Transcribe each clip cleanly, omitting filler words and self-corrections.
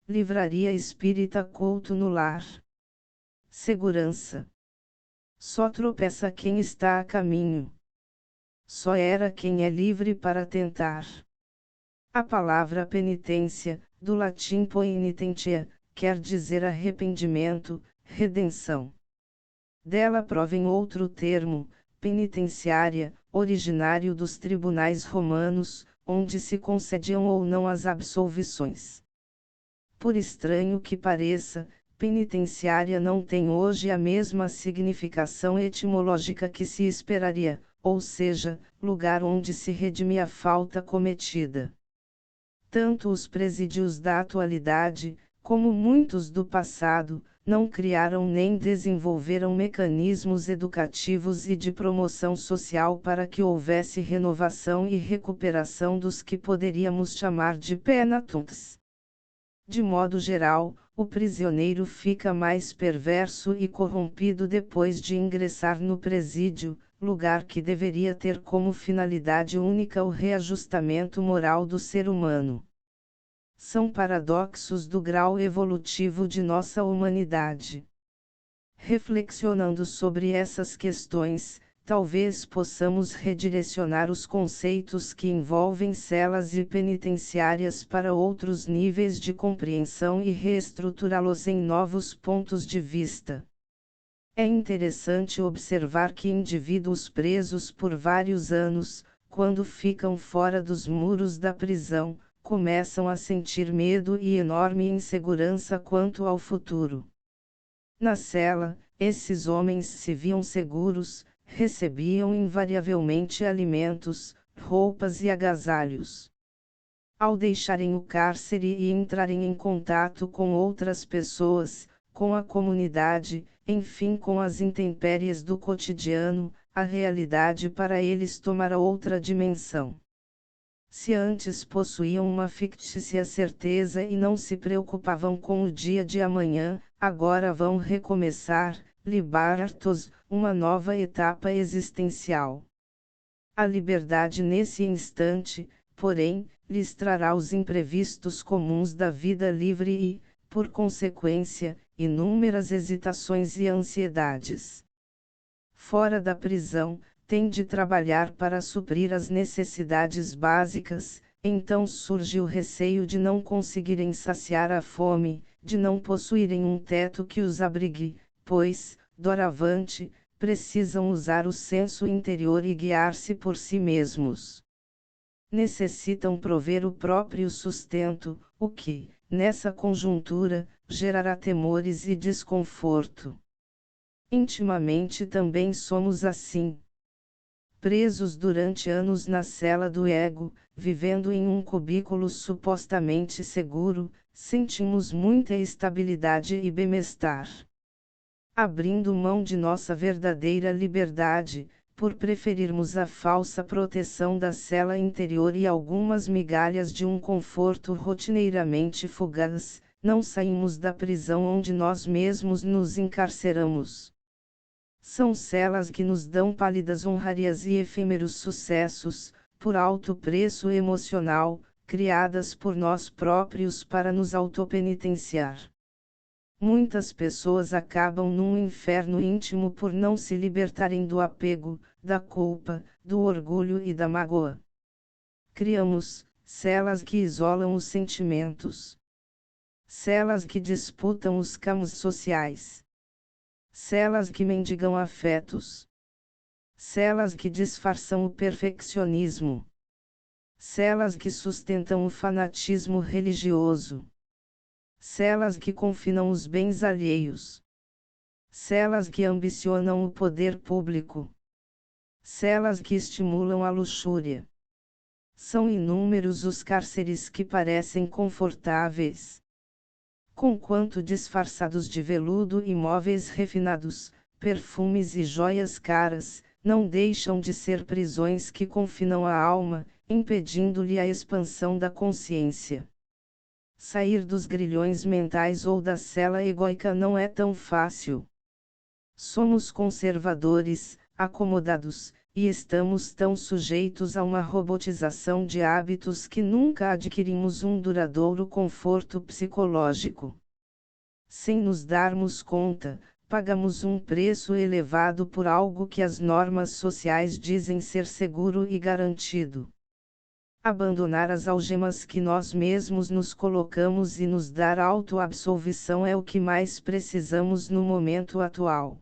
Livraria Espírita Couto no Lar. Segurança. Só tropeça quem está a caminho. Só era quem é livre para tentar. A palavra penitência, do latim poenitentia, quer dizer arrependimento, redenção. Dela provém outro termo, penitenciária, originário dos tribunais romanos, onde se concediam ou não as absolvições. Por estranho que pareça, penitenciária não tem hoje a mesma significação etimológica que se esperaria, ou seja, lugar onde se redime a falta cometida. Tanto os presídios da atualidade, como muitos do passado, não criaram nem desenvolveram mecanismos educativos e de promoção social para que houvesse renovação e recuperação dos que poderíamos chamar de penitentes. De modo geral, o prisioneiro fica mais perverso e corrompido depois de ingressar no presídio, lugar que deveria ter como finalidade única o reajustamento moral do ser humano. São paradoxos do grau evolutivo de nossa humanidade. Reflexionando sobre essas questões, talvez possamos redirecionar os conceitos que envolvem celas e penitenciárias para outros níveis de compreensão e reestruturá-los em novos pontos de vista. É interessante observar que indivíduos presos por vários anos, quando ficam fora dos muros da prisão, começam a sentir medo e enorme insegurança quanto ao futuro. Na cela, esses homens se viam seguros, recebiam invariavelmente alimentos, roupas e agasalhos. Ao deixarem o cárcere e entrarem em contato com outras pessoas, com a comunidade, enfim com as intempéries do cotidiano, a realidade para eles tomará outra dimensão. Se antes possuíam uma fictícia certeza e não se preocupavam com o dia de amanhã, agora vão recomeçar, libertos, uma nova etapa existencial. A liberdade nesse instante, porém, lhes trará os imprevistos comuns da vida livre e, por consequência, inúmeras hesitações e ansiedades. Fora da prisão, têm de trabalhar para suprir as necessidades básicas, então surge o receio de não conseguirem saciar a fome, de não possuírem um teto que os abrigue, pois, doravante, precisam usar o senso interior e guiar-se por si mesmos. Necessitam prover o próprio sustento, o que, nessa conjuntura, gerará temores e desconforto. Intimamente também somos assim. Presos durante anos na cela do ego, vivendo em um cubículo supostamente seguro, sentimos muita estabilidade e bem-estar. Abrindo mão de nossa verdadeira liberdade, por preferirmos a falsa proteção da cela interior e algumas migalhas de um conforto rotineiramente fugaz, não saímos da prisão onde nós mesmos nos encarceramos. São celas que nos dão pálidas honrarias e efêmeros sucessos, por alto preço emocional, criadas por nós próprios para nos autopenitenciar. Muitas pessoas acabam num inferno íntimo por não se libertarem do apego, da culpa, do orgulho e da mágoa. Criamos celas que isolam os sentimentos. Celas que disputam os campos sociais. Celas que mendigam afetos. Celas que disfarçam o perfeccionismo. Celas que sustentam o fanatismo religioso. Celas que confinam os bens alheios. Celas que ambicionam o poder público. Celas que estimulam a luxúria. São inúmeros os cárceres que parecem confortáveis. Conquanto disfarçados de veludo e móveis refinados, perfumes e joias caras, não deixam de ser prisões que confinam a alma, impedindo-lhe a expansão da consciência. Sair dos grilhões mentais ou da cela egóica não é tão fácil. Somos conservadores, acomodados, e estamos tão sujeitos a uma robotização de hábitos que nunca adquirimos um duradouro conforto psicológico. Sem nos darmos conta, pagamos um preço elevado por algo que as normas sociais dizem ser seguro e garantido. Abandonar as algemas que nós mesmos nos colocamos e nos dar autoabsolvição é o que mais precisamos no momento atual.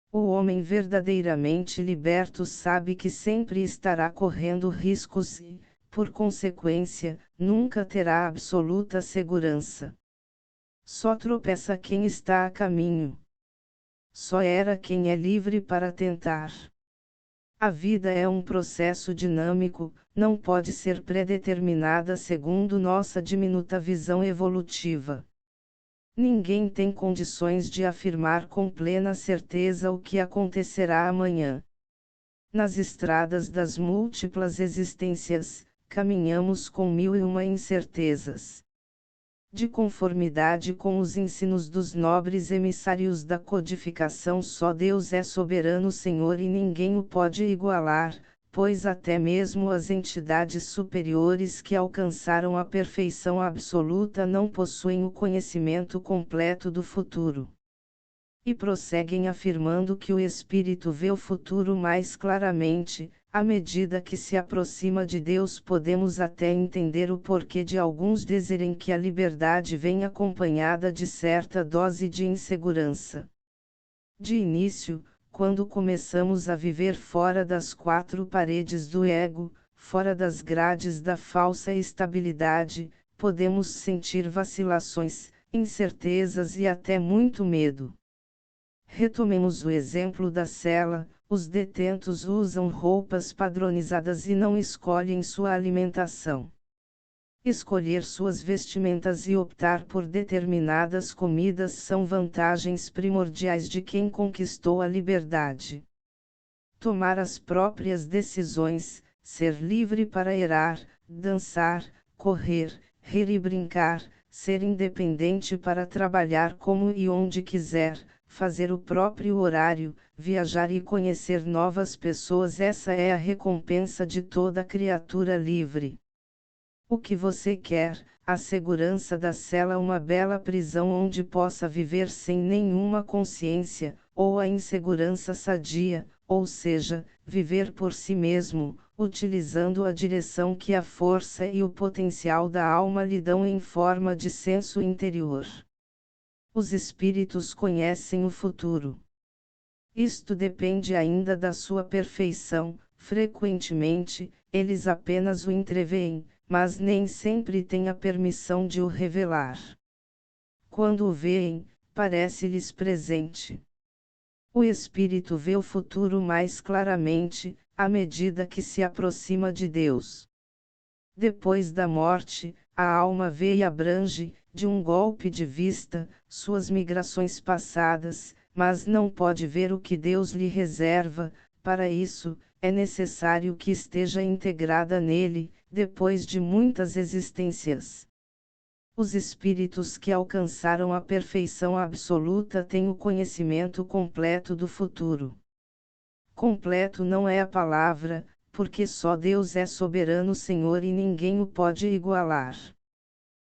O homem verdadeiramente liberto sabe que sempre estará correndo riscos e, por consequência, nunca terá absoluta segurança. Só tropeça quem está a caminho. Só erra quem é livre para tentar. A vida é um processo dinâmico, não pode ser predeterminada segundo nossa diminuta visão evolutiva. Ninguém tem condições de afirmar com plena certeza o que acontecerá amanhã. Nas estradas das múltiplas existências, caminhamos com 1001 incertezas. De conformidade com os ensinos dos nobres emissários da codificação, só Deus é soberano Senhor e ninguém o pode igualar, pois até mesmo as entidades superiores que alcançaram a perfeição absoluta não possuem o conhecimento completo do futuro. E prosseguem afirmando que o espírito vê o futuro mais claramente. À medida que se aproxima de Deus, podemos até entender o porquê de alguns dizerem que a liberdade vem acompanhada de certa dose de insegurança. De início, quando começamos a viver fora das quatro paredes do ego, fora das grades da falsa estabilidade, podemos sentir vacilações, incertezas e até muito medo. Retomemos o exemplo da cela. Os detentos usam roupas padronizadas e não escolhem sua alimentação. Escolher suas vestimentas e optar por determinadas comidas são vantagens primordiais de quem conquistou a liberdade. Tomar as próprias decisões, ser livre para errar, dançar, correr, rir e brincar, ser independente para trabalhar como e onde quiser, fazer o próprio horário, viajar e conhecer novas pessoas. Essa é a recompensa de toda criatura livre. O que você quer? A segurança da cela, uma bela prisão onde possa viver sem nenhuma consciência, ou a insegurança sadia, ou seja, viver por si mesmo, utilizando a direção que a força e o potencial da alma lhe dão em forma de senso interior. Os espíritos conhecem o futuro. Isto depende ainda da sua perfeição. Frequentemente, eles apenas o entreveem, mas nem sempre têm a permissão de o revelar. Quando o veem, parece-lhes presente. O espírito vê o futuro mais claramente, à medida que se aproxima de Deus. Depois da morte, a alma vê e abrange, de um golpe de vista, suas migrações passadas, mas não pode ver o que Deus lhe reserva. Para isso, é necessário que esteja integrada nele, depois de muitas existências. Os espíritos que alcançaram a perfeição absoluta têm o conhecimento completo do futuro. Completo não é a palavra, porque só Deus é soberano Senhor e ninguém o pode igualar.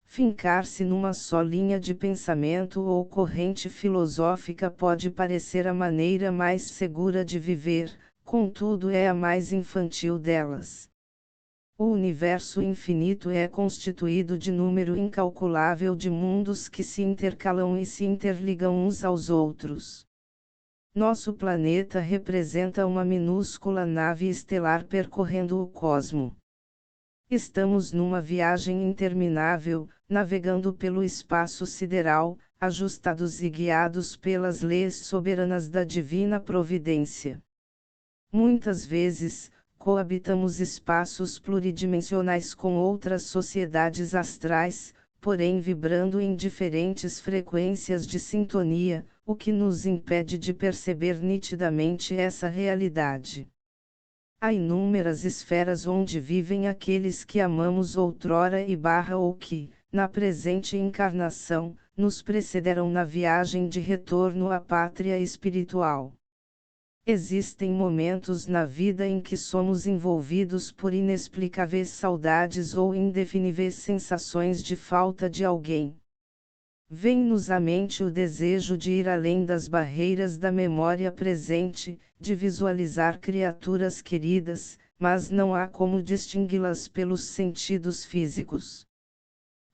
Fincar-se numa só linha de pensamento ou corrente filosófica pode parecer a maneira mais segura de viver, contudo é a mais infantil delas. O universo infinito é constituído de número incalculável de mundos que se intercalam e se interligam uns aos outros. Nosso planeta representa uma minúscula nave estelar percorrendo o cosmo. Estamos numa viagem interminável, navegando pelo espaço sideral, ajustados e guiados pelas leis soberanas da divina providência. Muitas vezes, coabitamos espaços pluridimensionais com outras sociedades astrais, porém vibrando em diferentes frequências de sintonia, o que nos impede de perceber nitidamente essa realidade. Há inúmeras esferas onde vivem aqueles que amamos outrora ou que, na presente encarnação, nos precederam na viagem de retorno à pátria espiritual. Existem momentos na vida em que somos envolvidos por inexplicáveis saudades ou indefiníveis sensações de falta de alguém. Vem-nos à mente o desejo de ir além das barreiras da memória presente, de visualizar criaturas queridas, mas não há como distingui-las pelos sentidos físicos.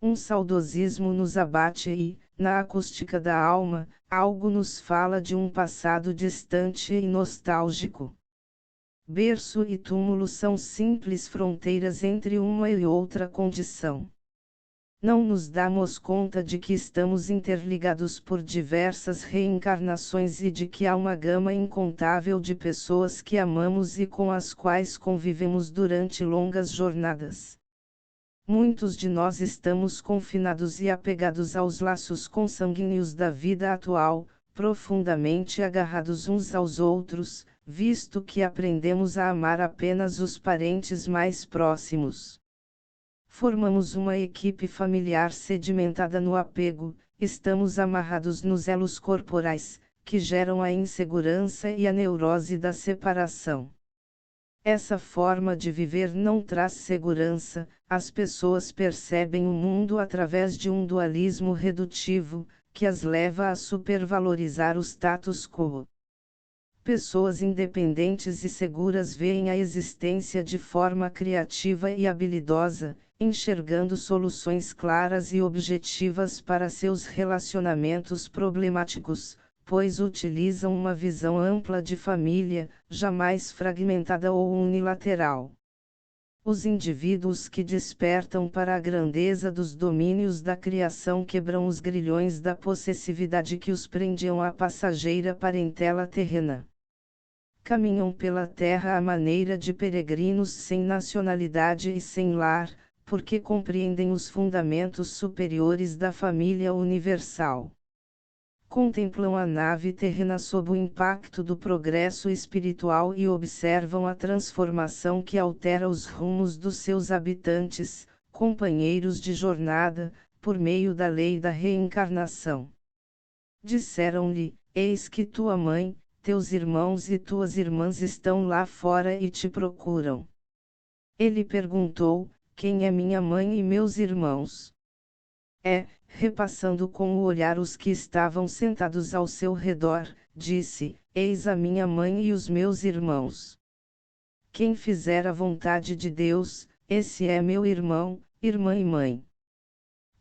Um saudosismo nos abate e, na acústica da alma, algo nos fala de um passado distante e nostálgico. Berço e túmulo são simples fronteiras entre uma e outra condição. Não nos damos conta de que estamos interligados por diversas reencarnações e de que há uma gama incontável de pessoas que amamos e com as quais convivemos durante longas jornadas. Muitos de nós estamos confinados e apegados aos laços consanguíneos da vida atual, profundamente agarrados uns aos outros, visto que aprendemos a amar apenas os parentes mais próximos. Formamos uma equipe familiar sedimentada no apego, estamos amarrados nos elos corporais, que geram a insegurança e a neurose da separação. Essa forma de viver não traz segurança, as pessoas percebem o mundo através de um dualismo redutivo, que as leva a supervalorizar o status quo. Pessoas independentes e seguras veem a existência de forma criativa e habilidosa, enxergando soluções claras e objetivas para seus relacionamentos problemáticos, pois utilizam uma visão ampla de família, jamais fragmentada ou unilateral. Os indivíduos que despertam para a grandeza dos domínios da criação quebram os grilhões da possessividade que os prendiam à passageira parentela terrena. Caminham pela terra à maneira de peregrinos sem nacionalidade e sem lar, porque compreendem os fundamentos superiores da família universal. Contemplam a nave terrena sob o impacto do progresso espiritual e observam a transformação que altera os rumos dos seus habitantes, companheiros de jornada, por meio da lei da reencarnação. Disseram-lhe: eis que tua mãe, teus irmãos e tuas irmãs estão lá fora e te procuram. Ele perguntou: quem é minha mãe e meus irmãos? Repassando com o olhar os que estavam sentados ao seu redor, disse: eis a minha mãe e os meus irmãos. Quem fizer a vontade de Deus, esse é meu irmão, irmã e mãe.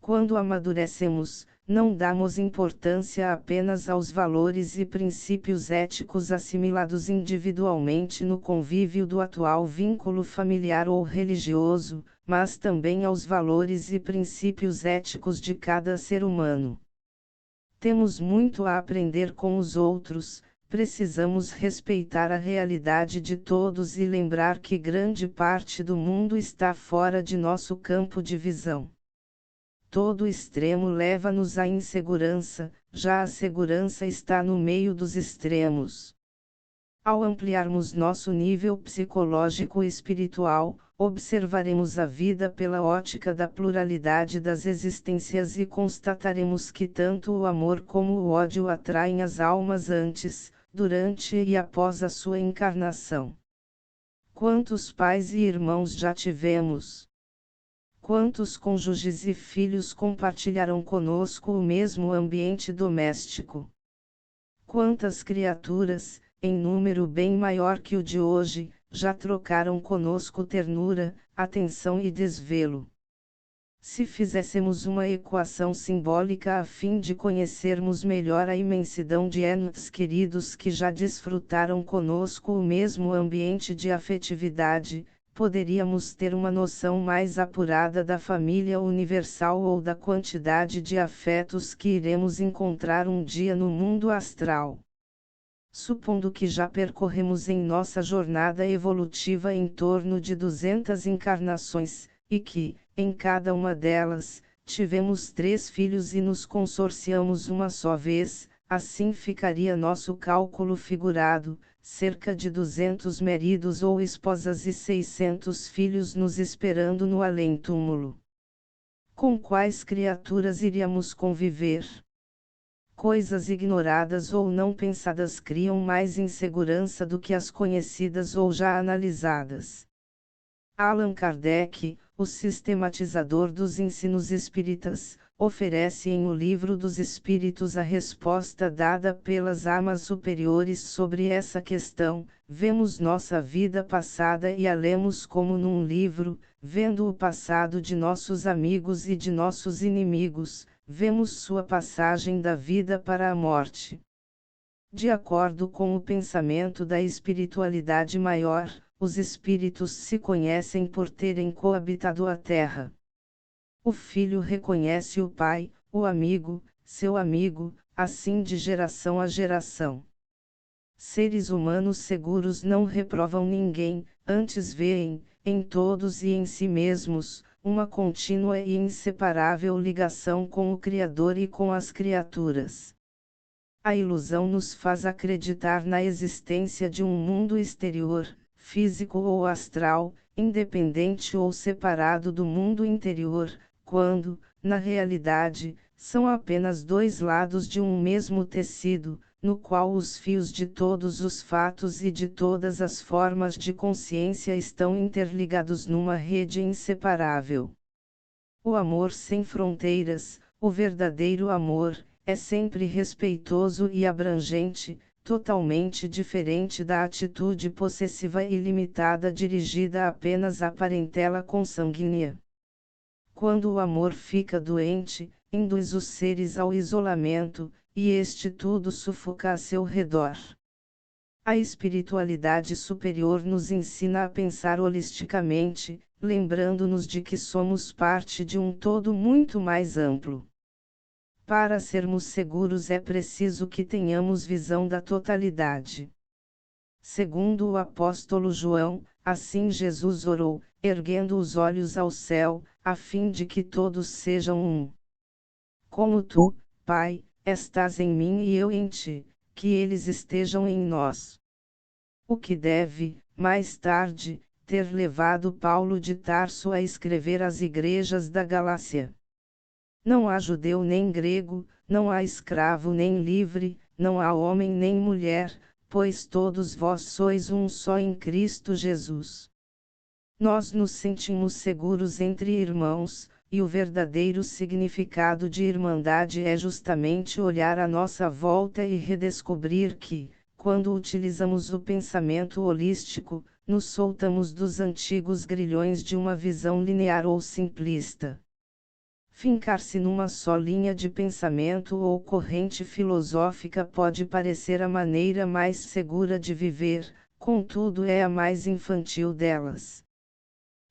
Quando amadurecemos, não damos importância apenas aos valores e princípios éticos assimilados individualmente no convívio do atual vínculo familiar ou religioso, mas também aos valores e princípios éticos de cada ser humano. Temos muito a aprender com os outros, precisamos respeitar a realidade de todos e lembrar que grande parte do mundo está fora de nosso campo de visão. Todo extremo leva-nos à insegurança, já a segurança está no meio dos extremos. Ao ampliarmos nosso nível psicológico e espiritual, observaremos a vida pela ótica da pluralidade das existências e constataremos que tanto o amor como o ódio atraem as almas antes, durante e após a sua encarnação. Quantos pais e irmãos já tivemos? Quantos cônjuges e filhos compartilharam conosco o mesmo ambiente doméstico? Quantas criaturas, em número bem maior que o de hoje, já trocaram conosco ternura, atenção e desvelo? Se fizéssemos uma equação simbólica a fim de conhecermos melhor a imensidão de entes queridos que já desfrutaram conosco o mesmo ambiente de afetividade, poderíamos ter uma noção mais apurada da família universal ou da quantidade de afetos que iremos encontrar um dia no mundo astral. Supondo que já percorremos em nossa jornada evolutiva em torno de 200 encarnações, e que, em cada uma delas, tivemos 3 filhos e nos consorciamos uma só vez, assim ficaria nosso cálculo figurado, cerca de 200 maridos ou esposas e 600 filhos nos esperando no além-túmulo. Com quais criaturas iríamos conviver? Coisas ignoradas ou não pensadas criam mais insegurança do que as conhecidas ou já analisadas. Allan Kardec, o sistematizador dos ensinos espíritas, oferece em O Livro dos Espíritos a resposta dada pelas almas superiores sobre essa questão. Vemos nossa vida passada e a lemos como num livro, vendo o passado de nossos amigos e de nossos inimigos, vemos sua passagem da vida para a morte. De acordo com o pensamento da espiritualidade maior, os espíritos se conhecem por terem coabitado a terra. O filho reconhece o pai, o amigo, seu amigo, assim de geração a geração. Seres humanos seguros não reprovam ninguém, antes veem, em todos e em si mesmos, uma contínua e inseparável ligação com o Criador e com as criaturas. A ilusão nos faz acreditar na existência de um mundo exterior, físico ou astral, independente ou separado do mundo interior, quando, na realidade, são apenas dois lados de um mesmo tecido, no qual os fios de todos os fatos e de todas as formas de consciência estão interligados numa rede inseparável. O amor sem fronteiras, o verdadeiro amor, é sempre respeitoso e abrangente, totalmente diferente da atitude possessiva e limitada dirigida apenas à parentela consanguínea. Quando o amor fica doente, induz os seres ao isolamento, e este tudo sufoca a seu redor. A espiritualidade superior nos ensina a pensar holisticamente, lembrando-nos de que somos parte de um todo muito mais amplo. Para sermos seguros é preciso que tenhamos visão da totalidade. Segundo o apóstolo João, assim Jesus orou, erguendo os olhos ao céu, a fim de que todos sejam um. Como tu, Pai, estás em mim e eu em ti, que eles estejam em nós. O que deve, mais tarde, ter levado Paulo de Tarso a escrever às igrejas da Galácia. Não há judeu nem grego, não há escravo nem livre, não há homem nem mulher, pois todos vós sois um só em Cristo Jesus. Nós nos sentimos seguros entre irmãos, e o verdadeiro significado de irmandade é justamente olhar à nossa volta e redescobrir que, quando utilizamos o pensamento holístico, nos soltamos dos antigos grilhões de uma visão linear ou simplista. Fincar-se numa só linha de pensamento ou corrente filosófica pode parecer a maneira mais segura de viver, contudo é a mais infantil delas.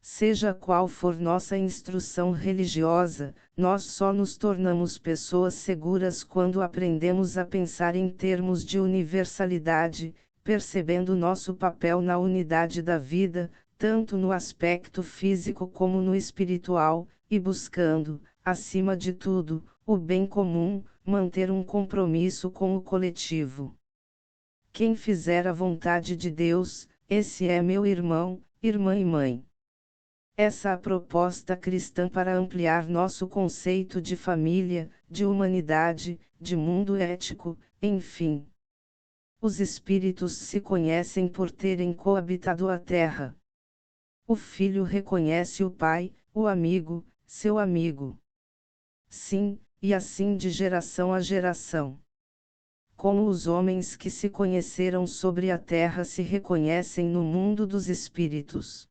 Seja qual for nossa instrução religiosa, nós só nos tornamos pessoas seguras quando aprendemos a pensar em termos de universalidade, percebendo nosso papel na unidade da vida, tanto no aspecto físico como no espiritual, e buscando, acima de tudo, o bem comum, manter um compromisso com o coletivo. Quem fizer a vontade de Deus, esse é meu irmão, irmã e mãe. Essa a proposta cristã para ampliar nosso conceito de família, de humanidade, de mundo ético, enfim. Os espíritos se conhecem por terem coabitado a terra. O filho reconhece o pai, o amigo, seu amigo. Sim, e assim de geração a geração. Como os homens que se conheceram sobre a terra se reconhecem no mundo dos espíritos.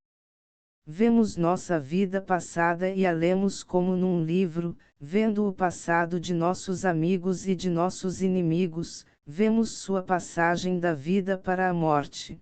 Vemos nossa vida passada e a lemos como num livro, vendo o passado de nossos amigos e de nossos inimigos, vemos sua passagem da vida para a morte.